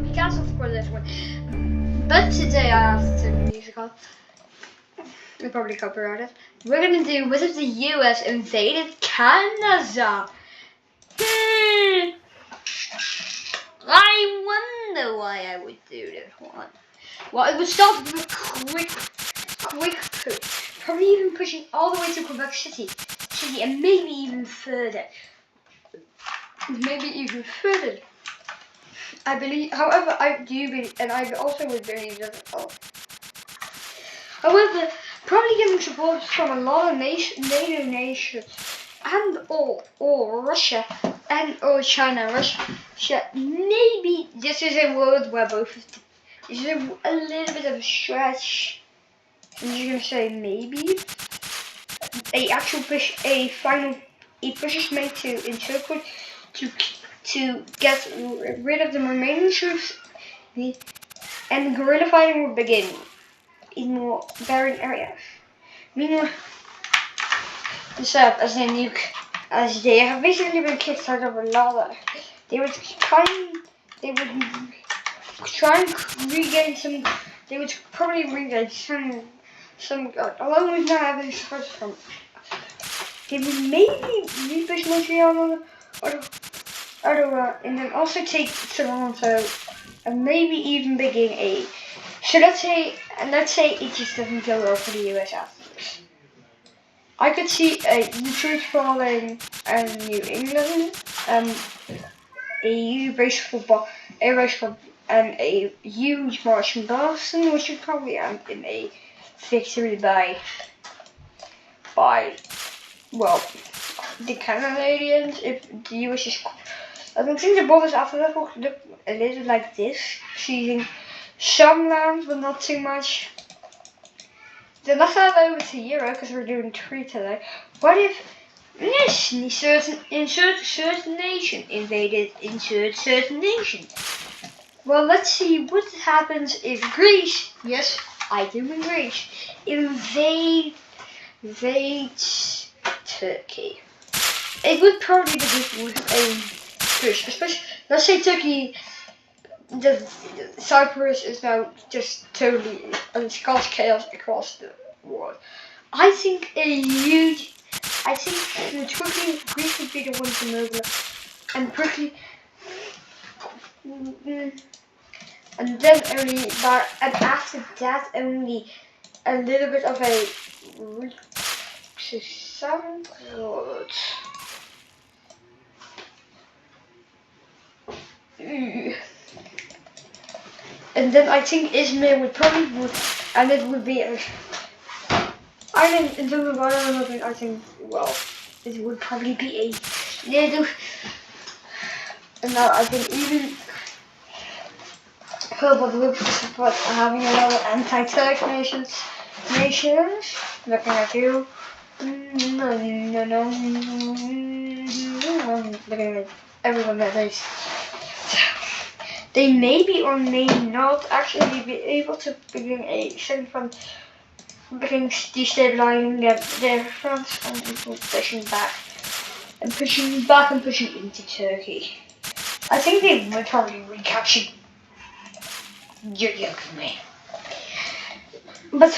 be cancelled for this one. But today I have to musical. We'll probably copyright it. We're gonna do what if the US invaded Canada? I wonder why I would do this one. Well, it would start with a quick push. Probably even pushing all the way to Quebec City, and maybe even further. I believe, however, I do believe, and I also would believe that. However, probably getting support from a lot of NATO nations and or Russia and or China, Russia. Maybe this is a world where both of them. This is a little bit of a stretch. I'm just gonna say maybe a actual push, a push is made to encircle to get rid of the remaining troops, and guerrilla fighting will begin in more barren areas. Meanwhile, the Serb as they have basically been kicked out of a lot of. They would try and regain some. They would probably regain some along with not having support from. They would maybe repush Montreal or Ottawa, and then also take Toronto, and maybe even begin a. So let's say it just doesn't go well for the US after this. I could see Detroit falling and New England, a huge race football, and a huge march in Boston, which would probably end in a victory by well, the Canadians. If the US is, I don't think the borders after that will look a little like this, seizing some land but not too much. Then let's head over to Euro because we're doing 3 today. What if certain nation invaded certain nation? Well, let's see what happens if Greece, yes, I do mean Greece, invades Turkey. It would probably begin with a push, especially let's say Turkey. Cyprus is now just totally cause chaos across the world. I think Greece would be the one to move, and quickly, and then and after that only a little bit of a and then I think Izmir and it would be Ireland in terms of Ireland. I think it would probably be a little. And now I think even Herbert would support having a lot of anti-Turk nations. Looking at you. No. Looking at everyone that is. They may be or may not actually be able to begin a second front, begin destabilizing their fronts and pushing back and pushing into Turkey. I think they would probably recapture. You're joking me. But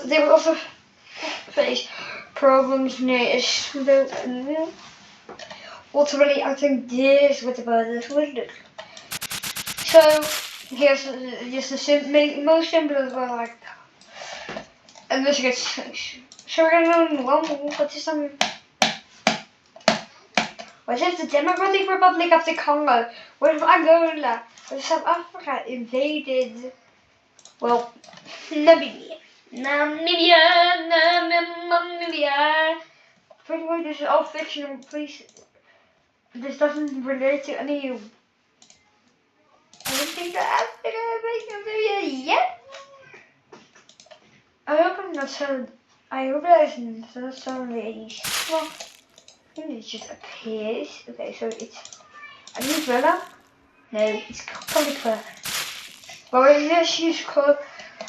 they would also face problems near Istanbul. Ultimately, I think this would look. So here's just the most simple as well, like, and this gets. So we're gonna know what is some. What if the Democratic Republic of the Congo? What if Angola? What if South Africa invaded? Well, Namibia. Pretty much this is all fictional. Please, this doesn't relate to any. I don't think that Africa invaded yet. I hope I'm not so. I hope that isn't so late. Well, maybe it just appears. Okay, so it's a new umbrella. No, it's probably clear. Well, let's use called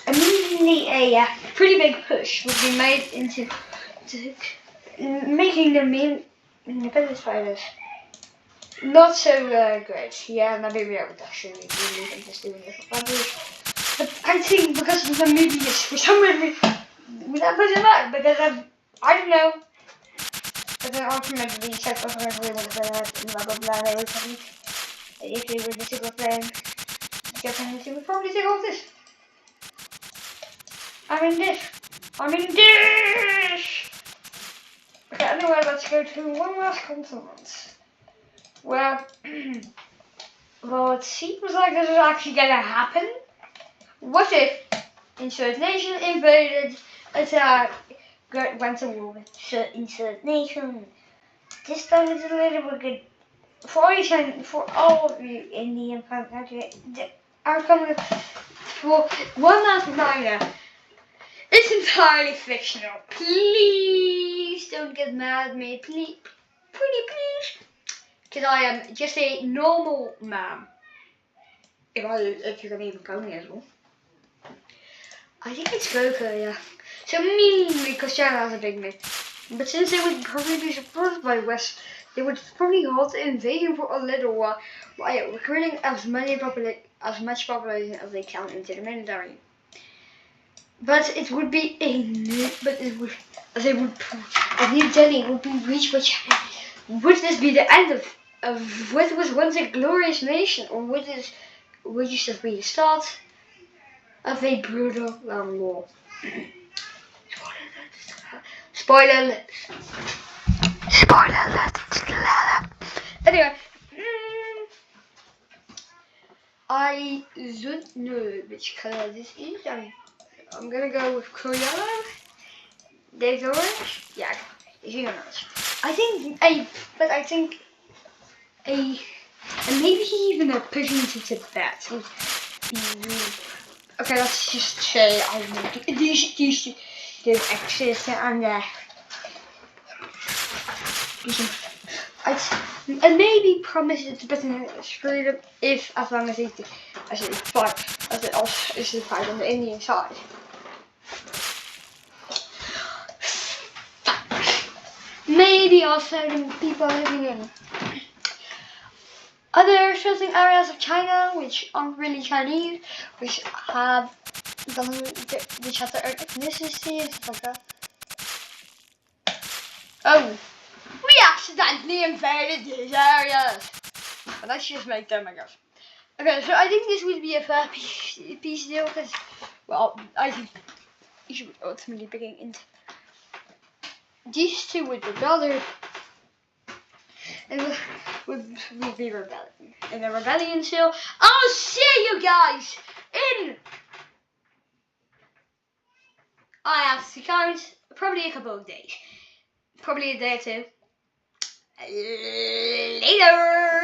immediately a pretty big push would be made into making them independence fighters. Not so great. Yeah, maybe I would actually really think just doing it for publish. But I think because of the movies, for some reason, that doesn't matter because I don't know. But then ultimately, check off everyone with the blah blah blah. They would probably, if they were the single friend, Japanese would probably take off this. I'm in this. I'm in this. Okay, anyway, let's go to one last continent. Well, well, it seems like this is actually gonna happen. What if insert nation invaded, attack, went to war with insert nation? This time it's a little bit good. For all of you Indian fans, I'm coming for one last reminder. It's entirely fictional. Please don't get mad at me. Please, pretty please. Because I am just a normal man. If you're gonna even call me as well. I think it's Goku, yeah. So mainly because China has a big myth. But since they would probably be supported by the West, they would probably halt the invasion for a little while by recruiting as much population as they can into the Mediterranean. But it would be as New Delhi would be reached by China. Would this be the end of what was once a glorious nation, or would this just be the start of a brutal long war? Spoiler alert. Spoiler alert. Anyway, I don't know which color this is. I'm gonna go with yellow. There's orange. Yeah, it's orange. I think and maybe even a pushing to Tibet would be really. Okay, let's just say I know these exist and and maybe promise it Tibetan freedom as long as they fight on the Indian side. Maybe also the people living in other certain areas of China which aren't really Chinese, which have their own ethnicity and stuff like that. Oh, we accidentally invaded these areas. But let's just make them, I guess. Okay, so I think this would be a fair peace deal because, well, I think you should ultimately begin into these two would rebel and would be rebelling. In a rebellion still. I'll see you guys in I have to count probably a couple of days. Probably a day or two. Later.